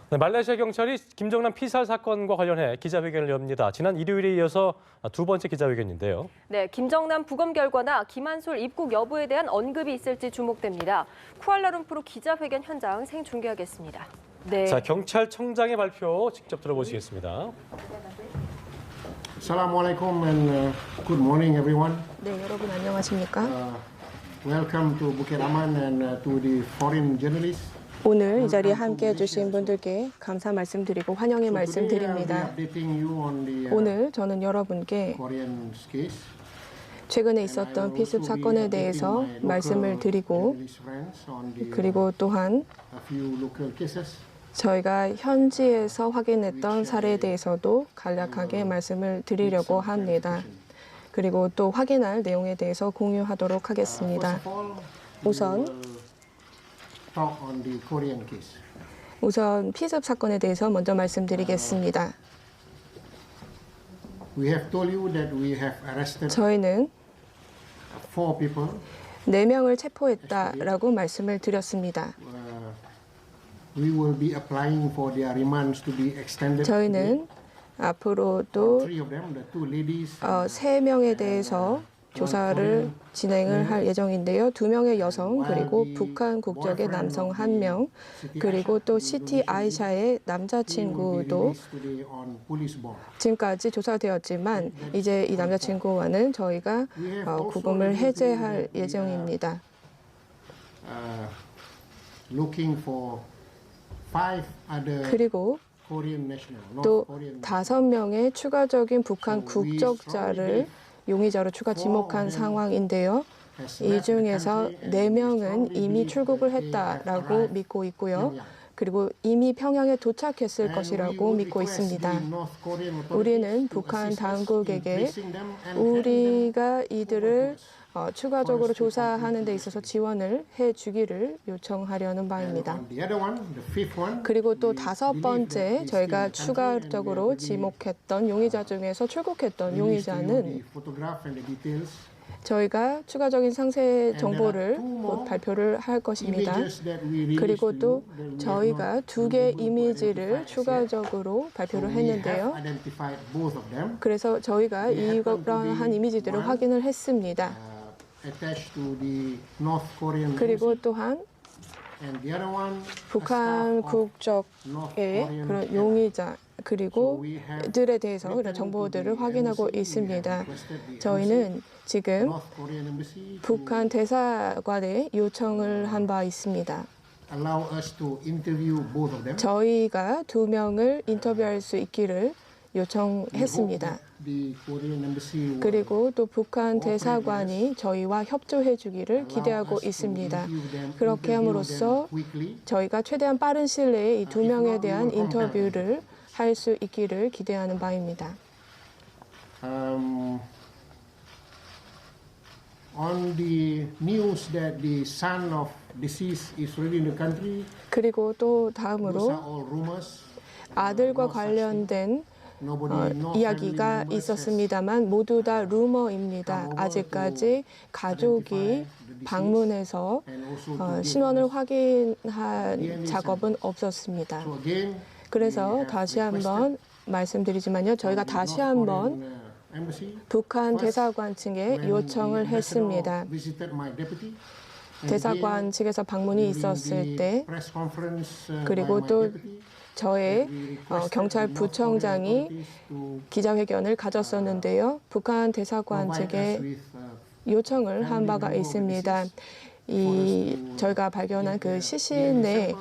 네, 말레이시아 경찰이 김정남 피살 사건과 관련해 기자회견을 엽니다. 지난 일요일에 이어서 두 번째 기자회견인데요. 네, 김정남 부검 결과나 김한솔 입국 여부에 대한 언급이 있을지 주목됩니다. 쿠알라룸푸르 기자회견 현장 생중계하겠습니다. 네. 자, 경찰청장의 발표 직접 들어보시겠습니다. Assalamualaikum and good morning, everyone. 네, 여러분 안녕하십니까? Welcome to Bukit Aman and to the foreign journalists. 오늘 이 자리에 함께해 주신 분들께 감사 말씀드리고 환영의 말씀드립니다. 오늘 저는 여러분께 최근에 있었던 피습 사건에 대해서 말씀을 드리고 그리고 또한 저희가 현지에서 확인했던 사례에 대해서도 간략하게 말씀을 드리려고 합니다. 그리고 또 확인할 내용에 대해서 공유하도록 하겠습니다. 우선 피습 사건에 대해서 먼저 말씀드리겠습니다. 저희는 4명을 체포했다라고 말씀을 드렸습니다. 저희는 앞으로도 3명에 대해서 조사를 진행을 할 예정인데요. 2명의 여성 그리고 북한 국적의 남성 1명 그리고 또 시티 아이샤의 남자친구도 지금까지 조사되었지만 이제 이 남자친구와는 저희가 구금을 해제할 예정입니다. 그리고 또 5명의 추가적인 북한 국적자를 용의자로 추가 지목한 상황인데요. 이 중에서 4명은 이미 출국을 했다라고 믿고 있고요. 그리고 이미 평양에 도착했을 것이라고 믿고 있습니다. 우리는 북한 당국에게 우리가 이들을 추가적으로 조사하는 데 있어서 지원을 해주기를 요청하려는 바입니다. 그리고 또 5번째 저희가 추가적으로 지목했던 용의자 중에서 출국했던 용의자는 저희가 추가적인 상세 정보를 곧 발표를 할 것입니다. 그리고 또 저희가 2개 이미지를 추가적으로 발표를 했는데요. 그래서 저희가 이러한 이미지들을 확인을 했습니다. 그리고 또한 북한 국적의 그런 용의자 그리고 들에 대해서 그런 정보들을 확인하고 있습니다. 저희는 지금 북한 대사관에 요청을 한 바 있습니다. 저희가 2명을 인터뷰할 수 있기를 요청했습니다. 그리고 또 북한 대사관이 저희와 협조해 주기를 기대하고 있습니다. 그렇게 함으로써 저희가 최대한 빠른 시일 내에 이 2명에 대한 인터뷰를 할 수 있기를 기대하는 바입니다. 그리고 또 다음으로 아들과 관련된 이야기가 있었습니다만 모두 다 루머입니다. 아직까지 가족이 방문해서 신원을 확인한 작업은 없었습니다. 그래서 다시 한번 말씀드리지만요. 저희가 다시 한번 북한 대사관 측에 요청을 했습니다. 대사관 측에서 방문이 있었을 때 그리고 또 저의 경찰 부청장이 기자회견을 가졌었는데요. 북한 대사관 측에 요청을 한 바가 있습니다. 저희가 발견한 그 시신의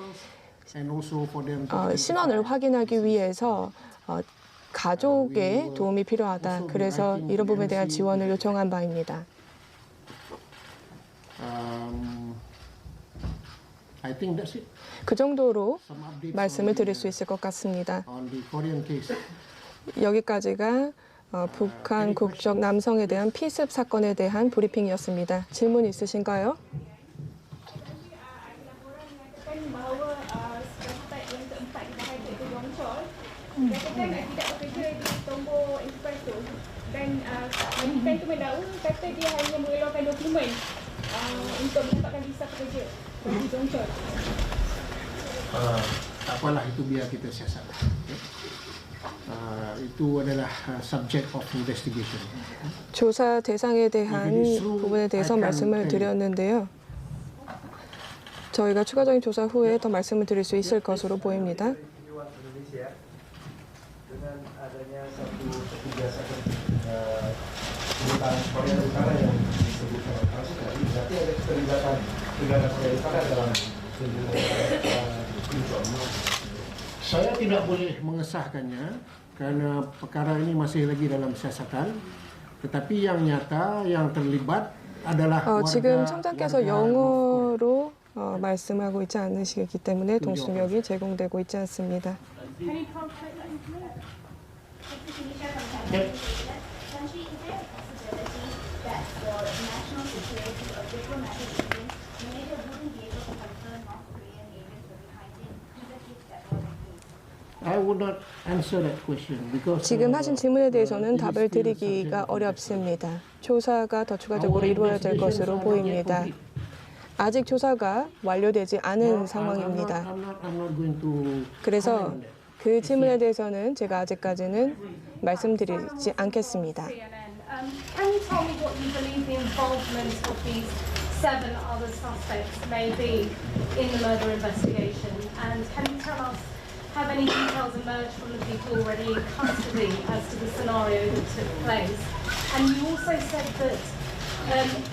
신원을 확인하기 위해서 가족의 도움이 필요하다. 그래서 이런 부분에 대한 지원을 요청한 바입니다. 그 정도로 말씀을 드릴 수 있을 것 같습니다. 여기까지가 북한 국적 남성에 대한 피습 사건에 대한 브리핑이었습니다. 질문 있으신가요? untuk mendapatkan visa pekerja bagi Jongchon. tak apalah, itu biar kita siasat. Okay? Itu adalah subject of investigation. 조사 대상에 대한 부분에 대해서 말씀을 드렸는데요. 저희가 추가적인 조사 후에 더 말씀을 드릴 수 있을 것으로 보입니다. Dengan adanya satu kebiasaan kedutaan Korea Utara yang disebutkan oleh Pak tadi, berarti ada keterlibatan negara Korea Utara dalam Saya tidak boleh mengesahkannya kerana perkara ini masih lagi dalam siasatan. Tetapi yang nyata, yang terlibat adalah 지금 청장께서 영어로 말씀하고 있지 않으시기 때문에 동승역이 제공되고 있지 않습니다. I would not answer that question because 지금 하신 질문에 대해서는 답을 드리기가 어렵습니다. 조사가 더 추가적으로 이루어야 될 것으로 보입니다. 아직 조사가 완료되지 않은 상황입니다. 그래서 그 질문에 대해서는 제가 아직까지는 말씀드리지 않겠습니다. Can you tell me what you believe the involvement of these 7 other suspects may be in the murder investigation? And can you tell us, have any details emerged from the people already in custody as to the scenario that took place? And you also said that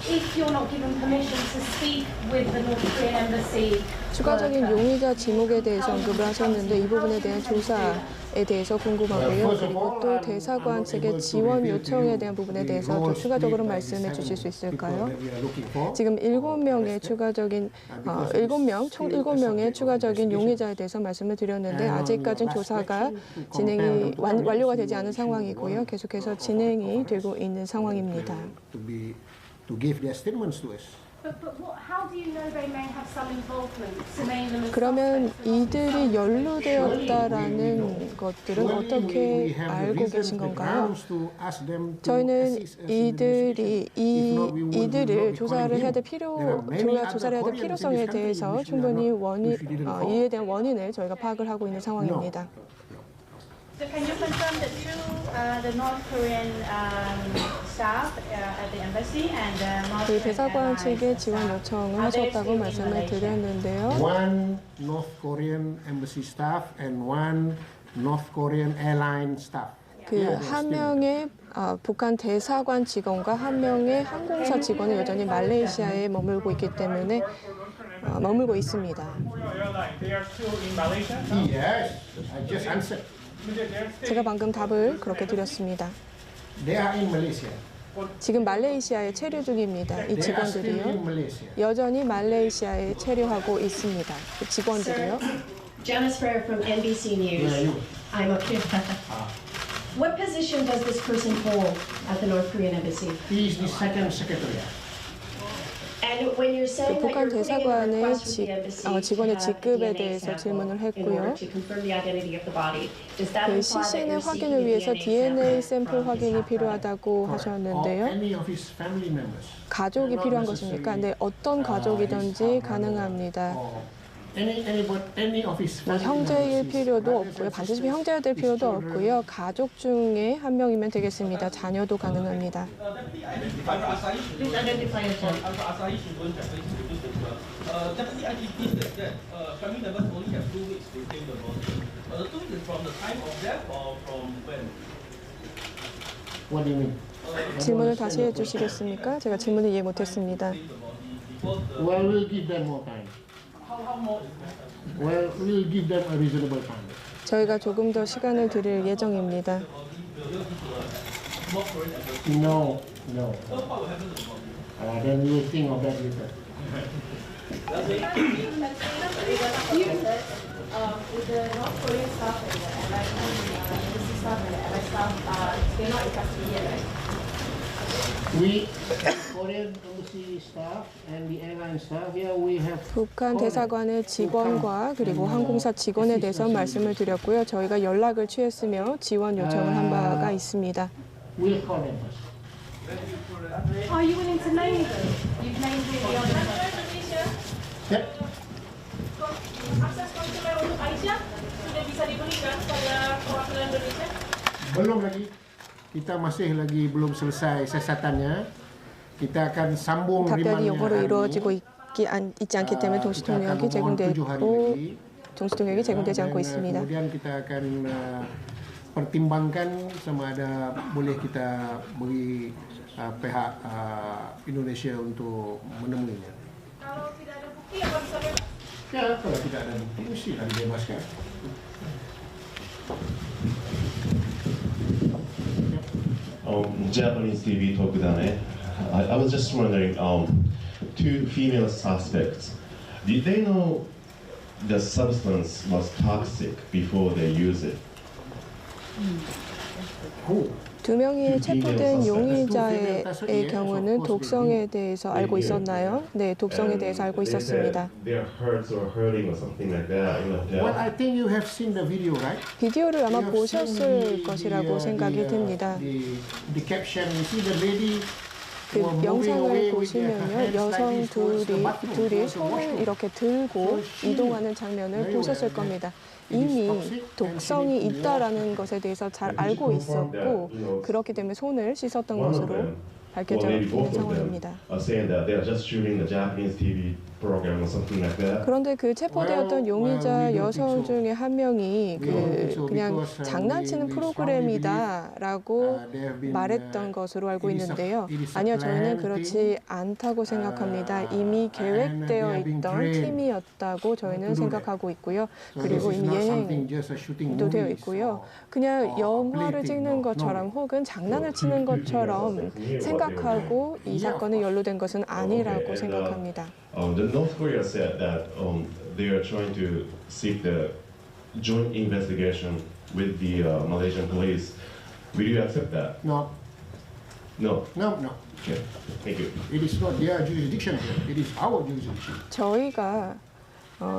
if you're not given permission to speak with the North Korean embassy, 추가적인 용의자 지목에 대해서 언급을 하셨는데 이 부분에 대한 조사에 대해서 궁금하고요. 그리고 또 대사관 측의 지원 요청에 대한 부분에 대해서 또 추가적으로 말씀해 주실 수 있을까요? 지금 7명의 추가적인 총 7명의 추가적인 용의자에 대해서 말씀을 드렸는데 아직까지는 조사가 진행이 완료가 되지 않은 상황이고요. 계속해서 진행이 되고 있는 상황입니다. to give their statements to us. how do you know they may have some involvement to name them as 그러면 suspects? 이들이 연루되었다라는 것들은 어떻게 알고 계신 건가요? 저희는 이들을 조사를 해야 될 필요성에 대해서 충분히 이에 대한 원인을 저희가 파악을 하고 있는 상황입니다. So can you confirm that the North Korean staff at the embassy and the North 그 Korean 대사관 airlines 측에 지원 staff, 요청을 are they 하셨다고 still in 말씀을 Malaysia? 드렸는데요. One North Korean embassy staff and one North Korean airline staff. 그 한 명의 북한 대사관 직원과 한 명의 항공사 직원은 여전히 말레이시아에 머물고 있기 때문에 머물고 있습니다. Yes, I just answered. 제가 방금 답을 그렇게 드렸습니다. They are in Malaysia. 지금 말레이시아에 체류 중입니다. 이 They are still in 직원들이요. Malaysia. 여전히 말레이시아에 체류하고 있습니다. 그 직원들이요. Janice Frere from NBC Where are News. you? I'm up here. What position does this person hold at the North Korean embassy? He is the second secretary. And when you're saying that 북한 you're putting in a 대사관의 request from the embassy 직원의 to have 직급에 DNA 대해서 sample 질문을 in 했고요. order to confirm the identity of the body, does that 그 imply that 시신의 you're 확인을 seeking a 위해서 DNA sample 샘플 from his 확인이 half-brother? 필요하다고 Or 하셨는데요. any of his family members. 가족이 필요한 것입니까? 네, 어떤 가족이든지 가능합니다. Any of his 뭐 family 형제일 members, 필요도 brothers 없고요. and 반드시 sisters, 형제가 될 his 필요도 children. 없고요. 가족 중에 한 명이면 되겠습니다. 자녀도 가능합니다. Please identify yourself. Deputy IGP said that family members only have 2 weeks to claim the body. The 2 weeks is from the time of death or from when? What do you mean? 질문을 다시 해주시겠습니까? 제가 질문을 이해 못했습니다. Well, we'll give them more time. Well, we'll give them a reasonable time. 저희가 조금 더 시간을 드릴 예정입니다. No. Then we will think of that later. With the North Korean staff and the embassy staff and the airline staff, they're not in custody yet, right? We, Korean embassy staff and the airline staff, here we have 북한 대사관의 직원과 그리고 항공사 직원에 대해서 말씀을 드렸고요. 저희가 연락을 취했으며 지원 요청을 한 바가 있습니다. we'll call them first. Are you willing to name them? You've named all the others. Yep. Access consular untuk Aisyah? Belum lagi. Kita masih lagi belum selesai siasatannya. Kita akan sambung 답변이 rimandnya 영어로 hari 이루어지고 ini. 있지 않기 때문에 동시 Kita akan 통역이 memohon 제공되고 7 hari lagi. 동시 통역이 제공되지 않고 Dan, 있습니다. kemudian kita akan pertimbangkan sama ada boleh kita beri pihak Indonesia untuk menemuinya. Kalau tidak ada bukti, apa bisa bebas? Ya, kalau tidak ada bukti mestilah dibebaskan. Japanese TV Tokudane. I was just wondering, two female suspects, did they know the substance was toxic before they use it? 두 명이 체포된 용의자의 경우는 독성에 대해서 알고 있었나요? 네, 독성에 대해서 알고 있었습니다. Their hurts or hurting or something like that. Well, I think you have seen the video, right? 비디오를 아마 You have seen 보셨을 것이라고 생각이 듭니다. The caption, you see the lady. 그 영상을 보시면요, 여성 둘이 손을 이렇게 들고 이동하는 장면을 보셨을 겁니다. 이미 독성이 있다라는 것에 대해서 잘 알고 있었고 그렇기 때문에 손을 씻었던 것으로 밝혀져 있는 상황입니다. 그런데 그 체포되었던 용의자 여성 중에 한 명이 그냥 장난치는 프로그램이다라고 말했던 것으로 알고 있는데요. 아니요, 저희는 그렇지 않다고 생각합니다. 이미 계획되어 있던 팀이었다고 저희는 생각하고 있고요. 그리고 이미 예행도 되어 있고요. 그냥 영화를 찍는 것처럼 혹은 장난을 치는 것처럼 생각하고 이 사건에 연루된 것은 아니라고 생각합니다. The North Korea said that they are trying to seek the joint investigation with the Malaysian police. Will you accept that? No. No. No, no. Okay. Thank you. It is not their jurisdiction. It is our jurisdiction.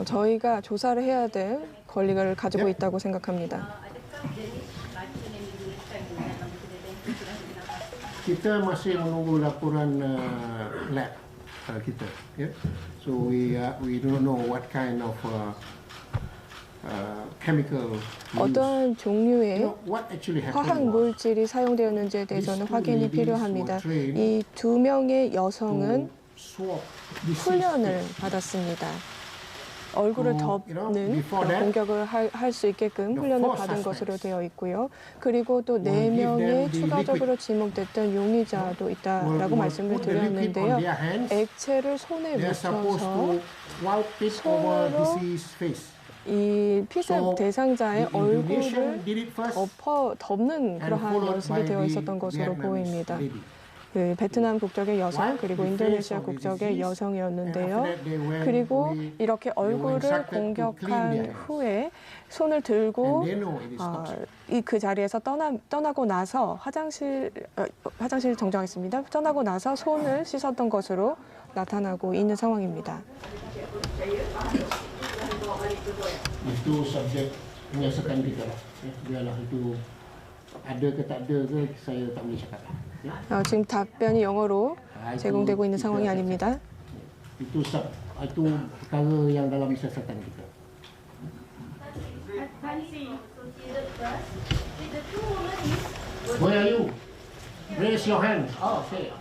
저희가 조사를 해야 될 권리를 가지고 있다고 생각합니다. Kita masih menunggu laporan lab kita. Yeah? So we do not know what kind of chemical. 어떠한 종류의 What actually 화학 happened. 물질이 사용되었는지에 대해서는 확인이 필요합니다. 이 두 명의 여성은 훈련을 받았습니다. 얼굴을 덮는 그런 공격을 할 수 있게끔 훈련을 받은 것으로 되어 있고요. 그리고 또 4명의 추가적으로 지목됐던 용의자도 있다라고 말씀을 드렸는데요. 액체를 손에 묻혀서 손으로 이 피습 대상자의 얼굴을 덮는 그러한 연습이 되어 있었던 것으로 보입니다. 그 베트남 국적의 여성 그리고 인도네시아 국적의 여성이었는데요. 그리고 이렇게 얼굴을 공격한 후에 손을 들고 그 자리에서 떠나고 나서 화장실 정정하겠습니다. 떠나고 나서 손을 씻었던 것으로 나타나고 있는 상황입니다. Itu subjek penyiasakan kita lah. Biarlah itu ada ke tak ada ke saya tak boleh cakap lah. 지금 답변이 영어로 제공되고 있는 상황이 아닙니다. Itu perkara yang dalam siasatan kita. Where are you? Raise your hand. Oh, okay.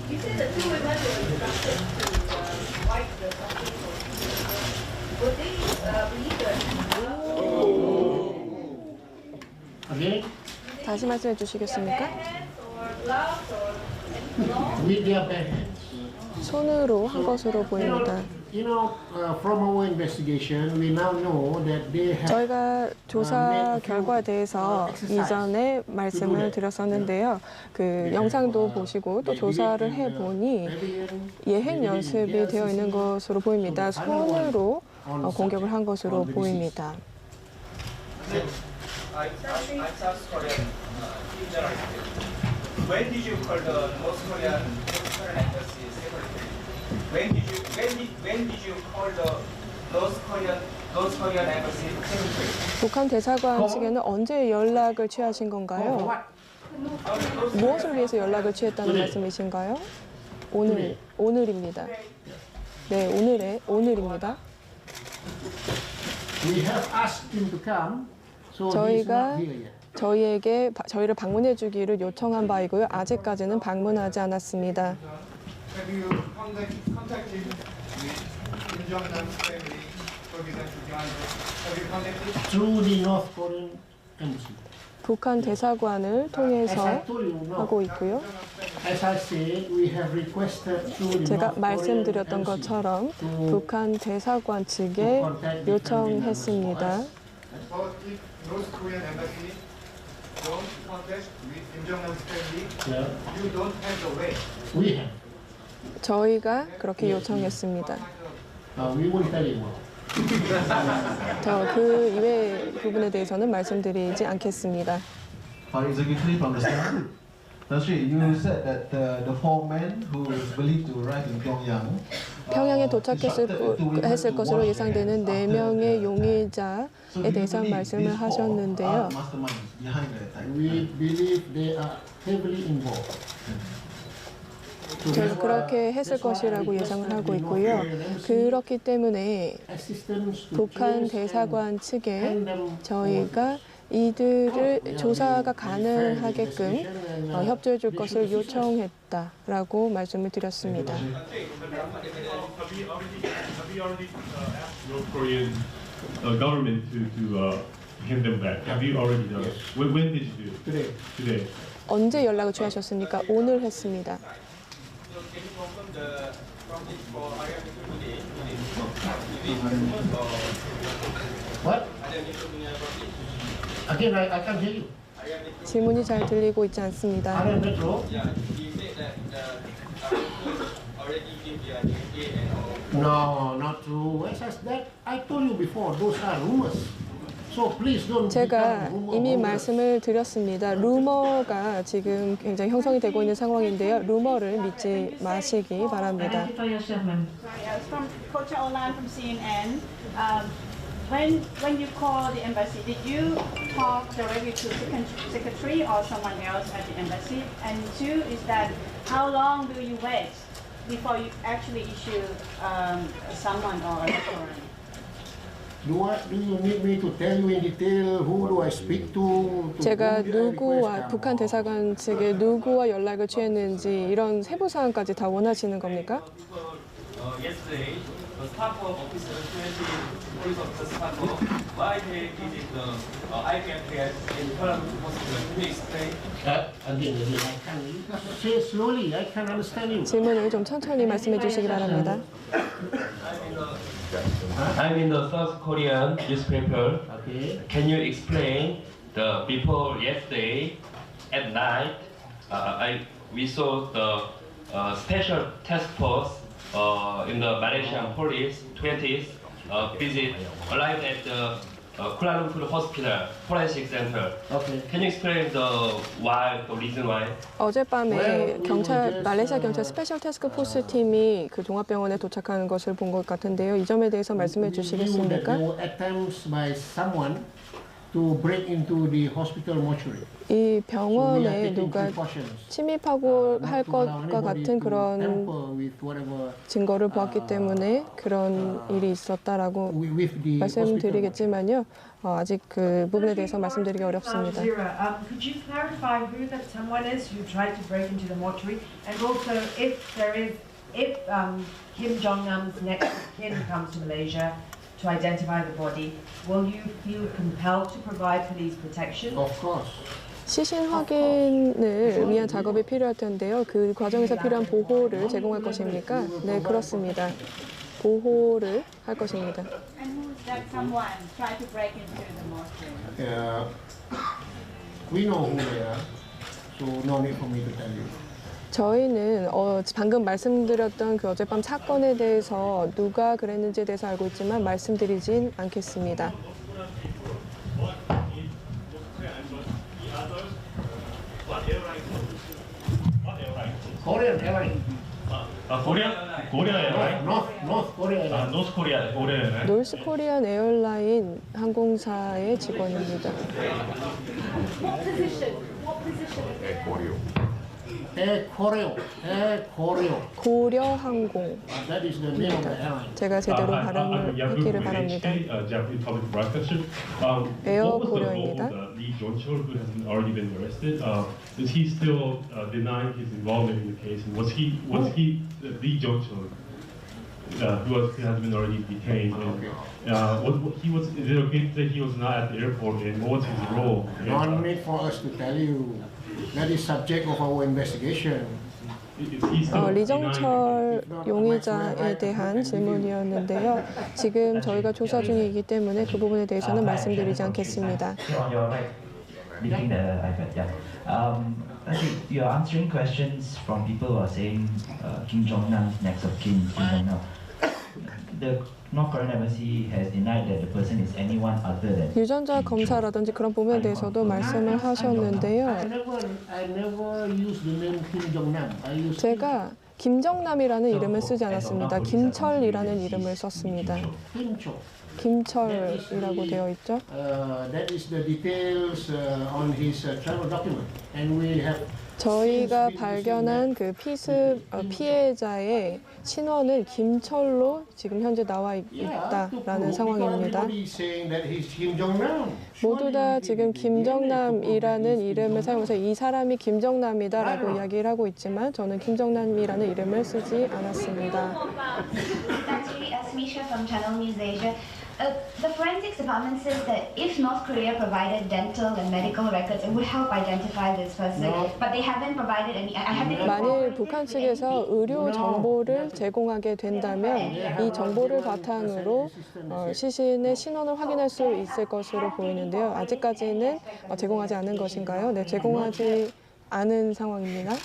You said the two women were wipe the something. Were they believers? Again? 다시 말씀해 주시겠습니까? With their bare hands. 손으로 한 것으로 보입니다. From our investigation, we now know that they have. 저희가 조사 결과에 대해서 이전에 말씀을 드렸었는데요. 그 영상도 보시고 또 조사를 해보니 예행 연습이 되어 있는 것으로 보입니다. 손으로 공격을 한 것으로 보입니다. I'm South Korean journalist. When did you call the North Korean embassy separately? When did you call the North Korean embassy separately? 북한 대사관 측에는 언제 연락을 취하신 건가요? 무엇을 위해서 연락을 취했다는 말씀이신가요? 오늘입니다. 네, 오늘입니다. We have asked him to come. 저희가 저희를 방문해 주기를 요청한 바이고요. 아직까지는 방문하지 않았습니다. Have you contacted Kim Jong-un's family, for example, have you contacted? Through the North Korean embassy. 북한 대사관을 통해서 As I told you, no. 하고 있고요. As I said, we have requested through the 제가 North Korean 말씀드렸던 embassy 것처럼 to 북한 대사관 측에 요청했습니다. As for if North Korean embassy don't contact with Kim Jong-un's family, Yeah. you don't have the way. We have. 저희가 그렇게 요청했습니다. We will tell you more. 그 이외의 부분에 대해서는 말씀드리지 않겠습니다. Executive from the staff. You said that the four men who is believed to arrive in Pyongyang 평양에 도착했을 것으로 예상되는 4명의 용의자에 대해서 말씀을 하셨는데요. We believe they are heavily involved. 저는 그렇게 했을 것이라고 예상을 하고 있고요. 그렇기 때문에 북한 대사관 측에 저희가 이들을 조사가 가능하게끔 협조해 줄 것을 요청했다라고 말씀을 드렸습니다. Government to hand them back. Have you already done it? When did you do it? Today. 언제 연락을 취하셨습니까? 오늘 했습니다. What? Again, I can't hear you. 질문이 잘 들리고 있지 않습니다. Are Metro? No, not true. As that, I told you before, those are rumors. So please don't. 제가 이미 말씀을 드렸습니다. 루머가 지금 굉장히 형성이 되고 있는 상황인데요. 루머를 믿지 마시기 바랍니다. From Kocha Online from CNN. When you call the embassy, did you talk directly to the secretary or someone else at the embassy? And two is that how long do you wait before you actually issue someone or a restaurant? Do you need me to tell you in detail who do I speak to? 제가 누구와 북한 대사관 측에 누구와 연락을 취했는지 이런 세부 사항까지 다 원하시는 겁니까? Yesterday, the staff of officer 20 police officer staff why they visit the IPFS in Kuala Lumpur hospital. Can you explain? Again, I can't. Say slowly. I can't understand you. 질문을 좀 천천히 말씀해 주시기 바랍니다. I'm in the South Korean newspaper. Okay. Can you explain the before yesterday at night? We saw the special task force in the Malaysian police 20th visit arrived at the Kuala Lumpur Hospital Forensic Center. Okay. Can you explain the reason why? 어젯밤에 말레이시아 경찰 스페셜 태스크 포스 팀이 그 종합병원에 도착하는 것을 본 것 같은데요. 이 점에 대해서 말씀해 주시겠습니까? There were attempts by someone to break into the hospital mortuary. 이 병원에 누가 침입하고 할 것과 같은 그런 증거를 보았기 때문에 그런 일이 있었다라고 말씀드리겠지만요. 아직 그 부분에 대해서 말씀드리기 어렵습니다. Could you clarify who that someone is who tried to break into the mortuary, and also if Kim Jong-un's next of kin comes to Malaysia to identify the body, will you feel compelled to provide police protection? Of course. 시신 확인을 위한 작업이 필요할 텐데요. 그 과정에서 필요한 보호를 제공할 것입니까? 네, 그렇습니다. 보호를 할 것입니다. And who is that someone try to break into the mortuary? We know who they are, so no need for me to tell you. 저희는 방금 말씀드렸던 그 어젯밤 사건에 대해서 누가 그랬는지에 대해서 알고 있지만 말씀드리진 않겠습니다. Korean airline. Korean airline? North Korea airline. North Korea airline. 노스 코리안 에어라인 항공사의 직원입니다. What position? Air Koryo. 고려항공. That is the name of the airline. 제가 제대로 발음을 하기를 바랍니다. 에어 고려입니다. Lee Jong-chul, who has already been arrested, is he still denying his involvement in the case? And was he Lee Jong-chul, who has been already detained? And, he was. Is it okay to say he was not at the airport? And what was his role? No need for us to tell you. That is subject of our investigation. 리정철 용의자에 대한 질문이었는데요. 지금 저희가 조사 중이기 때문에 그 부분에 대해서는 말씀드리지 않겠습니다. You're answering questions from people who are saying Kim Jong-nam next of kin, Kim Jong-nam. The North Korean embassy has denied that the person is anyone other than. 유전자 검사라든지 그런 부분에 대해서도 말씀을 하셨는데요. I never use the name Kim Jong-nam. I use 제가 김정남이라는 이름을 쓰지 않았습니다. 김철이라는 이름을 썼습니다. 김철이라고 되어 있죠. That is the details on his travel document, and we have. 저희가 발견한 그 피해자의 신원은 김철로 지금 현재 나와 있다라는 상황입니다. 모두 다 지금 김정남이라는 이름을 사용해서 이 사람이 김정남이다라고 이야기를 하고 있지만 저는 김정남이라는 이름을 쓰지 않았습니다. The forensics department says that if North Korea provided dental and medical records, it would help identify this person. But they haven't provided any. I haven't. 만일 북한 측에서 의료 정보를 제공하게 된다면 이 정보를 바탕으로 시신의 신원을 확인할 수 있을 것으로 보이는데요. 아직까지는 제공하지 않은 것인가요? 네, 제공하지 않은 상황입니다.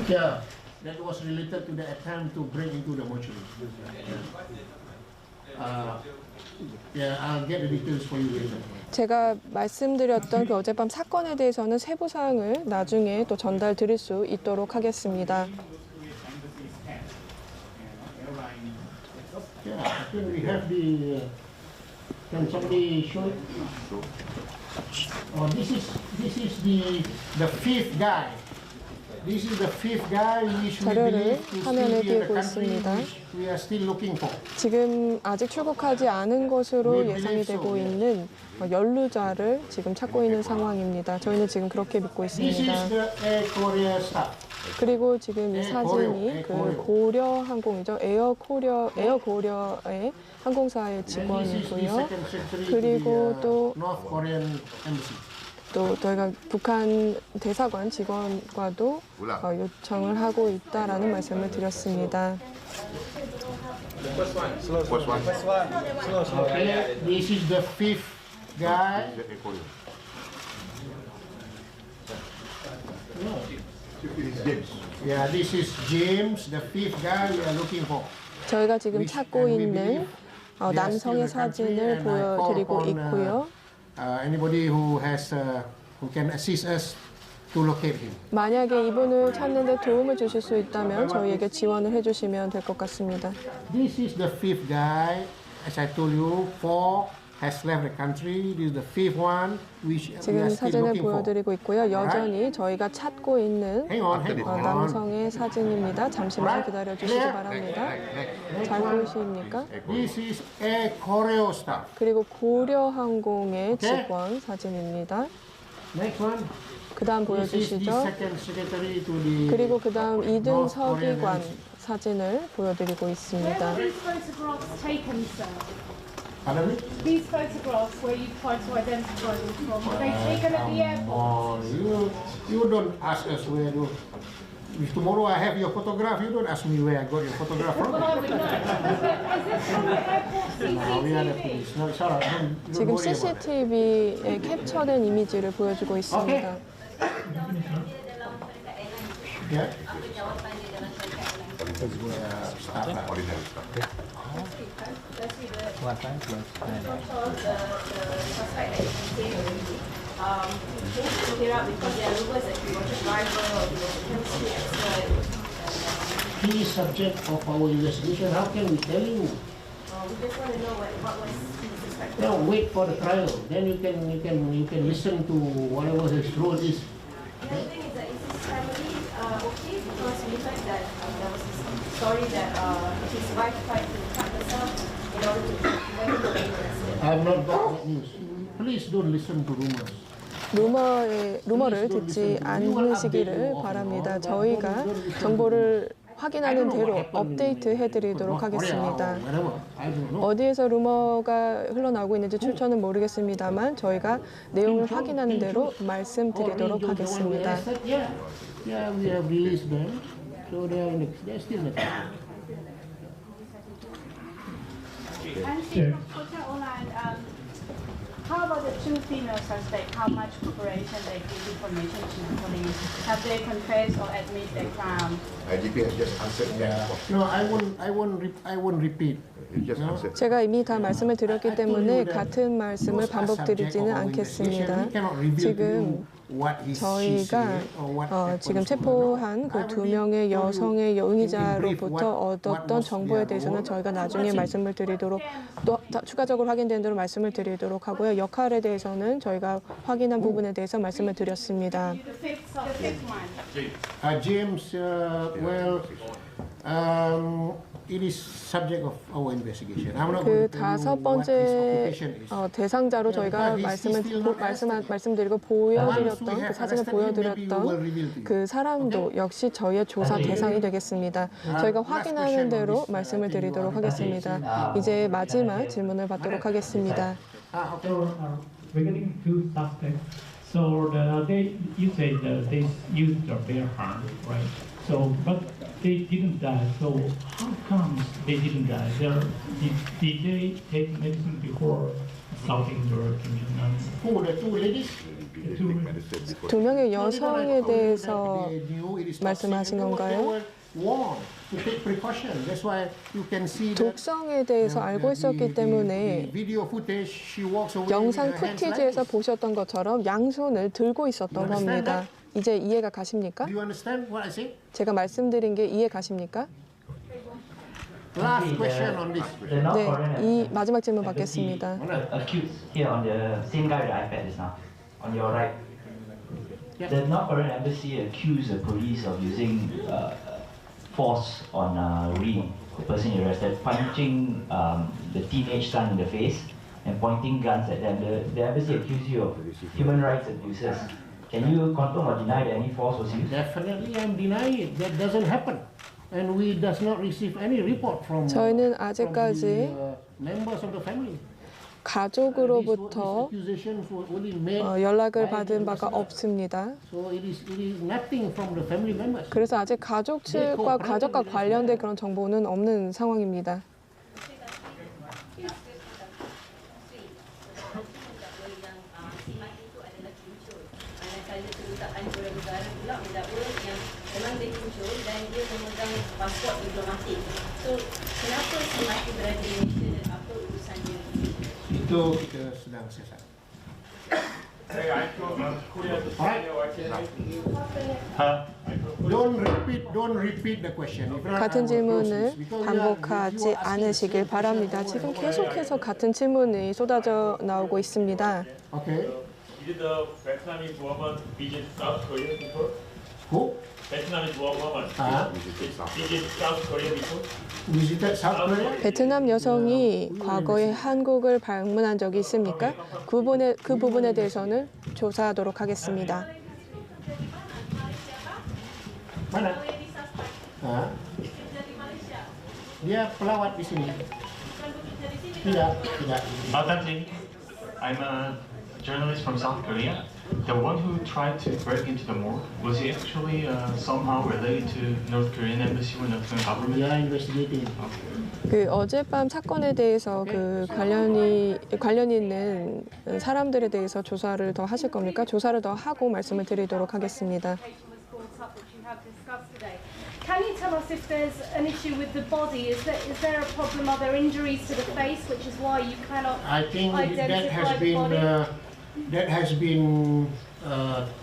Yeah, that was related to the attempt to break into the mortuary. Yeah, I'll get the details for you later. 제가 말씀드렸던 그 어젯밤 사건에 대해서는 세부 사항을 나중에 또 전달 드릴 수 있도록 하겠습니다. Yeah, I think we have the. Can somebody show it? Oh, this is the fifth guy. This is the fifth guy which we believe to still be in the country, which we are still looking for. 지금 아직 출국하지 않은 것으로 예상이 되고 있는 연루자를 지금 찾고 있는 상황입니다. 저희는 지금 그렇게 믿고 있습니다. This is the Air Korea staff. 그리고 지금 이 사진이 그 고려 항공이죠. 에어 고려의 항공사의 직원이고요. 그리고 또 저희가 북한 대사관 직원과도 요청을 하고 있다라는 말씀을 드렸습니다. Okay, this is the fifth guy. Yeah, this is James, the fifth guy we are looking for. 저희가 지금 찾고 있는 남성의 사진을 보여드리고 있고요. Anybody who can assist us to locate him. 만약에 이분을 찾는 데 도움을 주실 수 있다면 저희에게 지원을 해주시면 될 것 같습니다. This is the fifth guy. As I told you, 4 has left the country. This is the fifth one, which we are 지금 still 사진을 looking for. 보여드리고 있고요. 여전히 저희가 찾고 있는 남성의 사진입니다. 잠시만 기다려 주시기 바랍니다. 잘 보이십니까? This is Air Koryo staff. 그리고 고려항공의 직원 사진입니다. Next one. 그 다음 보여주시죠. 그리고 그 다음 2등 서기관 사진을 보여드리고 있습니다. These photographs where you try to identify them from, were they taken at the airport? You don't ask us where to. If tomorrow I have your photograph, you don't ask me where I got your photograph from. Well, I would know. Is this from the airport No, we are the CCTV? police. No, it's all right. Don't 지금 worry about it. CCTV에 캡처된 이미지를 보여주고 있습니다. Yeah. He is subject of our investigation. How can we tell you? We just want to know what was he suspected No, wait for the trial. Then you can listen to whatever his role is. The thing is that is his family okay? Because we heard that there was a story that his wife tried to cut herself in order to prevent him being arrested. I have not got that news. Please don't listen to rumors. 루머를 듣지 않으시기를 바랍니다. 저희가 정보를 확인하는 대로 업데이트 해드리도록 하겠습니다. 어디에서 루머가 흘러나오고 있는지 출처는 모르겠습니다만 저희가 내용을 확인하는 대로 말씀드리도록 하겠습니다. Yeah, we have released them, so they're still in the And Coach Online, how about the two female suspects? How much cooperation they give information to the police? Have they confessed or admit their crime? IGP has just answered that. No, I won't repeat. 제가 이미 다 말씀을 드렸기 때문에 같은 말씀을 반복드리지는 않겠습니다. 지금 저희가 지금 체포한 그 2명의 여성의 용의자로부터 얻었던 정보에 대해서는 저희가 나중에 말씀을 드리도록 또 추가적으로 확인된 대로 말씀을 드리도록 하고요. 역할에 대해서는 저희가 확인한 부분에 대해서 말씀을 드렸습니다. James, well, it is subject of our investigation. I'm not 그 going to tell you 다섯 what his 번째 occupation is. 대상자로 저희가 말씀드리고 보여드렸던 그 사진을 보여드렸던 그 사람도 역시 저희의 조사 대상이 되겠습니다. 저희가 확인하는 대로 말씀을 드리도록 하겠습니다. 이제 마지막 질문을 받도록 하겠습니다. Regarding two suspects, so you say that they used their harm, right? So, but they didn't die. So, how come they didn't die? Did they take medicine before assaulting their Kim Who, the two ladies? 두 명의 여성에 대해서 말씀하신 건가요? 독성에 대해서 알고 있었기 때문에 영상 푸티지에서 보셨던 것처럼 양손을 들고 있었던 겁니다. 이제 이해가 가십니까? 제가 말씀드린 게 이해 가십니까? Last question on this. 네, 이 마지막 질문 받겠습니다. Accused here on the same guy with the iPad is now on your right. The North Korean embassy accused the police of using force on Ri, the person you arrested, punching the teenage son in the face and pointing guns at them. The embassy accused you of human rights abuses. Can you confirm or deny that any force was used? Definitely, I'm denying it. That doesn't happen, and we does not receive any report from. 저희는 아직까지 members of the family. 가족으로부터 연락을 받은 바가 없습니다. 그래서 아직 가족 측과 가족과 관련된 그런 정보는 없는 상황입니다. Itu kita sedang siasat. Don't repeat the question. 같은 질문을 반복하지 않으시길 바랍니다. 지금 계속해서 같은 질문이 쏟아져 나오고 있습니다. Okay. Did the Vietnamese woman visit South Korea before? Who? Vietnamese woman. Visit South Korea before? Visited South Korea? 베트남 여성이 과거에 한국을 방문한 적이 있습니까? 그 부분에 대해서는 조사하도록 하겠습니다. Mana? Dia pelawat di sini. Tidak. Tanji, I'm a journalist from South Korea. The one who tried to break into the morgue, was he actually somehow related to North Korean embassy or North Korean government? Yeah, investigating. 그 어젯밤 사건에 대해서 그 관련 있는 사람들에 대해서 조사를 더 하실 겁니까? 조사를 더 하고 말씀을 드리도록 하겠습니다. Can you tell us if there's an issue with the body? Is there a problem? Are there injuries to the face, which is why you cannot identify the body? That has been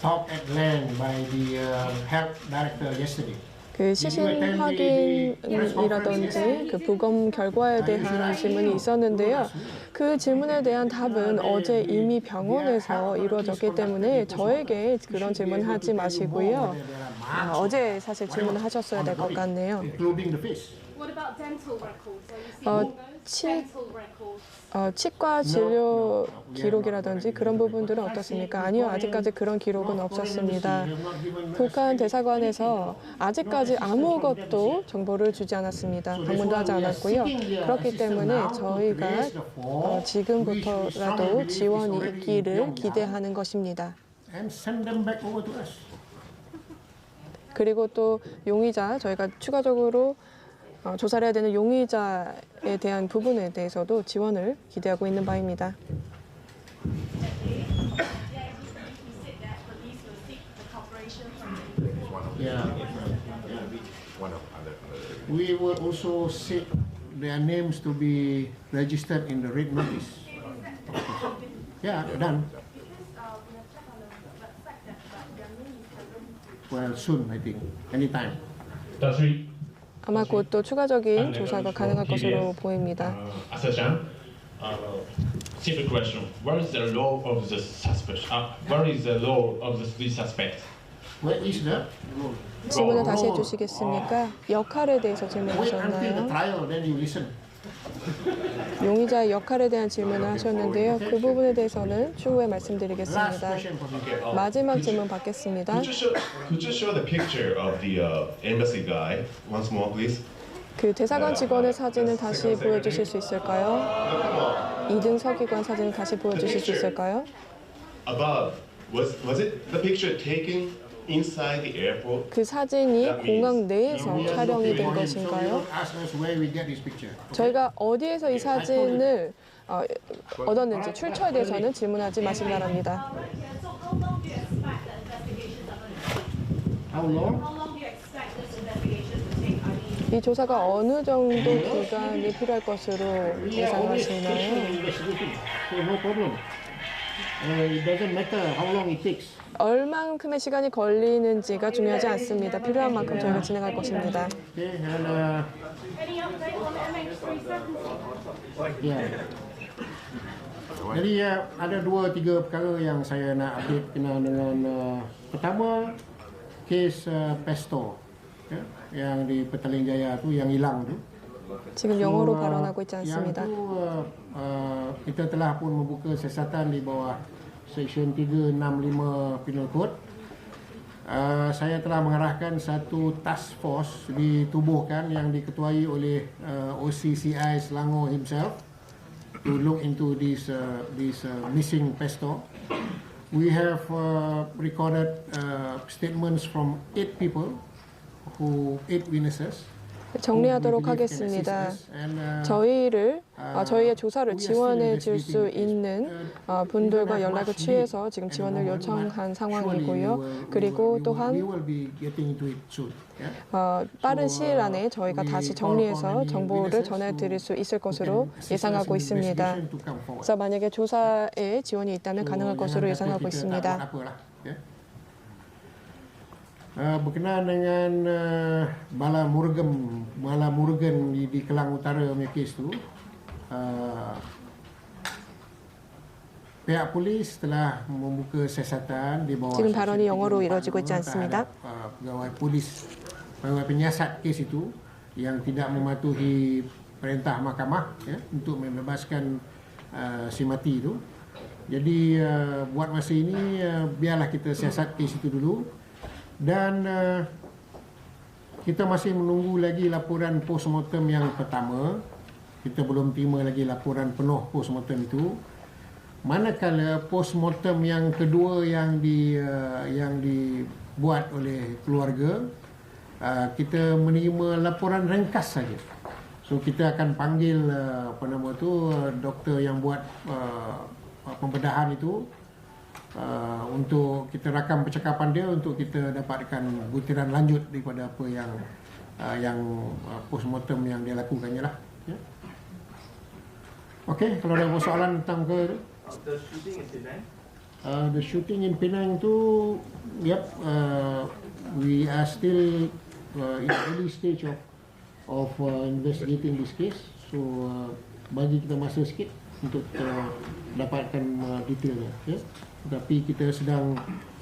talked at length by the health director yesterday. 그 시신 확인이라든지 그 부검 결과에 대한 질문이 있었는데요. 그 질문에 대한 답은 어제 이미 병원에서 이루어졌기 때문에 저에게 그런 질문 하지 마시고요. 어제 사실 질문을 하셨어야 될 것 같네요. What about dental records? Are you seeing those? Dental records. 치과 진료 기록이라든지 그런 부분들은 어떻습니까? 아니요, 아직까지 그런 기록은 없었습니다. 북한 대사관에서 아직까지 아무것도 정보를 주지 않았습니다. 방문도 하지 않았고요. 그렇기 때문에 저희가 지금부터라도 지원이 있기를 기대하는 것입니다. 그리고 또 용의자, 저희가 추가적으로 조사를 해야 되는 용의자에 대한 부분에 대해서도 지원을 기대하고 있는 바입니다. We will also seek their names to be registered in the red notice. Yeah, done. Well, soon, I think. Anytime. 아마 곧 또 추가적인 조사가 가능할 것으로 보입니다. Simple question: Where is the law of the suspect? Where is the law of the suspect? Where is the 질문을 다시 해주시겠습니까? 역할에 대해서 Wait until the 질문하셨나요? trial, then you listen. 용의자의 역할에 대한 질문을 하셨는데요. 그 부분에 대해서는 추후에 말씀드리겠습니다. 마지막 질문 받겠습니다. Could you show the picture of the embassy guy once more, please? 그 대사관 직원의 사진을 다시 보여주실 수 있을까요? 2등 서기관 사진을 다시 보여주실 수 있을까요? Above, was it the picture taken inside the airport? 그 사진이 공항 내에서 촬영이 된 것인가요? 저희가 어디에서 이 사진을 얻었는지 출처에 대해서는 질문하지 마시기 바랍니다. 이 조사가 어느 정도 기간이 필요할 것으로 예상하시나요? It doesn't matter how long it takes. 얼만큼의 시간이 걸리는지가 중요하지 않습니다. 필요한 만큼 저희가 진행할 것입니다. Okay, and Any update on MH370? Jadi ada 2-3 perkara yang saya nak update kena dengan pertama kes Pesto yang di Petaling Jaya tu yang hilang tu. 지금 영어로 발언하고 있지 않습니다. Yang tu kita telah pun membuka siasatan di bawah Seksyen 365 Penal Code. Saya telah mengarahkan satu task force ditubuhkan yang diketuai oleh OCCI Selangor himself to look into this missing Pesto. We have recorded statements from 8 people, 8 witnesses. 정리하도록 하겠습니다. 저희의 조사를 지원해 줄 수 있는 분들과 연락을 취해서 지금 지원을 요청한 상황이고요. 그리고 또한 빠른 시일 안에 저희가 다시 정리해서 정보를 전해드릴 수 있을 것으로 예상하고 있습니다. 그래서 만약에 조사에 지원이 있다면 가능할 것으로 예상하고 있습니다. Berkenaan dengan Bala Murugan di Kelang Utara punya kes tu, pihak polis telah membuka siasatan di bawah 지금 발언이 영어로 이루어지고 있지 않습니다. pegawai polis, pegawai penyiasat kes itu yang tidak mematuhi perintah mahkamah untuk membebaskan si mati itu. Jadi buat masa ini biarlah kita siasat kes itu dulu. Dan kita masih menunggu lagi laporan postmortem yang pertama. Kita belum terima lagi laporan penuh postmortem itu. Manakala postmortem yang kedua yang dibuat oleh keluarga, kita menerima laporan ringkas saja. So kita akan panggil doktor yang buat pembedahan itu. Untuk kita rakam percakapan dia untuk kita dapatkan butiran lanjut daripada apa yang postmortem yang dia lakukannya lah. Okey, kalau ada soalan tentang ke The shooting in Penang? The shooting in Penang tu, yep, we are still in the early stage of investigating this case. So bagi kita masa sikit untuk dapatkan detailnya. Ya. Tapi kita sedang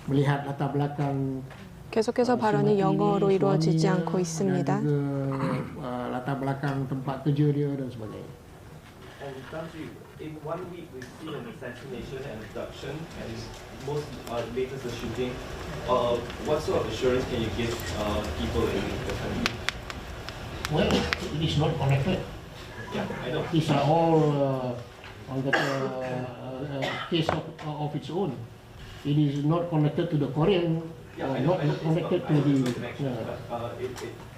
melihat latar belakang. 계속해서 발언이 영어로 이루어지지 않고 있습니다. latar belakang tempat kerja dia dan sebagainya. And Tanji, in 1 week we've seen an assassination and abduction, and most latest a shooting. What sort of assurance can you give people in the country? Well, it is not connected. Yeah, I know. These are all on the case of its own. It is not connected to the Korean. Not connected to the. It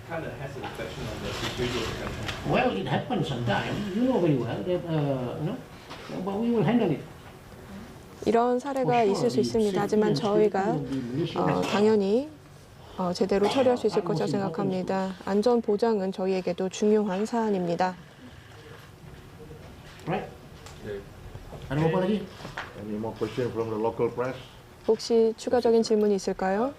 kind of has a reflection on the security of the country. Well, it happens sometimes. You know very well. But we will handle it. 이런 사례가 있을 수 있습니다. 하지만 저희가 당연히 제대로 처리할 수 있을 것이라 생각합니다. 안전 보장은 저희에게도 중요한 사안입니다. Right? Ada apa lagi? Any more question from the local press? 혹시 추가적인 질문이 있을까요?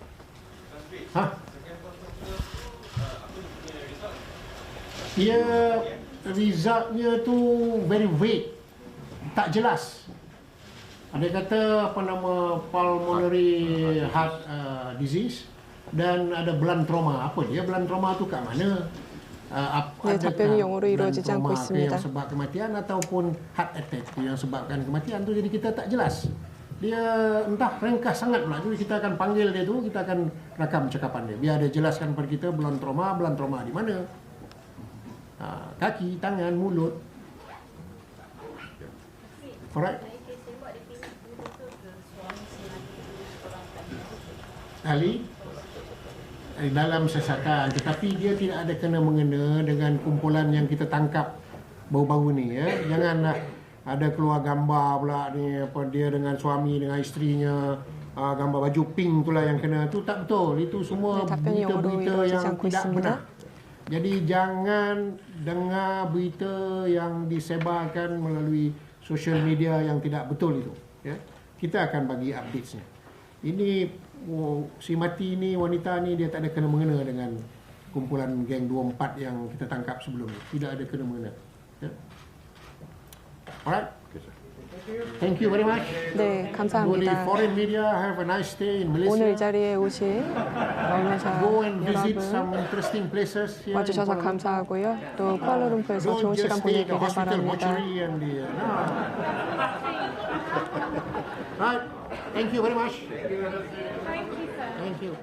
Dia resultnya tu very vague, tak jelas. Ada kata apa nama pulmonary heart disease dan ada blunt trauma. Apa dia blunt trauma tu kat mana? 네, 답변이 영어로 이루어지지 않고 있습니다. yang sebab kematian ataupun heart attack yang sebabkan kematian tu, jadi kita tak jelas. Dia entah ringkas sangat pula. Jadi kita akan panggil dia tu, kita akan rakam cakapan dia. Biar dia jelaskan kepada kita blunt trauma di mana. Kaki, tangan, mulut. Alright. Ali dalam sesakan, tetapi dia tidak ada kena-mengena dengan kumpulan yang kita tangkap baru-baru ni, ya. Janganlah ada keluar gambar pula ni, apa dia dengan suami dengan isterinya, gambar baju pink itulah yang kena. Tu tak betul. Itu semua berita-berita yang tidak benar. Jadi jangan dengar berita yang disebarkan melalui social media yang tidak betul itu, ya. Kita akan bagi updates-nya. Ini si mati ni, wanita ni, dia tak ada kena-mengena dengan kumpulan geng 24 yang kita tangkap sebelum ni. Tidak ada kena-mengena. Ya. Alright. Thank you very much. 네, 감사합니다. Foreign media have a nice stay in Malaysia. 오늘 이 자리에 오신 언론사 Go and visit some 여러분 interesting places here. 와주셔서 감사하고요. 또 쿠알라룸푸르에서 좋은 시간 보내기를 바랍니다. Right. Thank you very much. Thank you, sir. Thank you.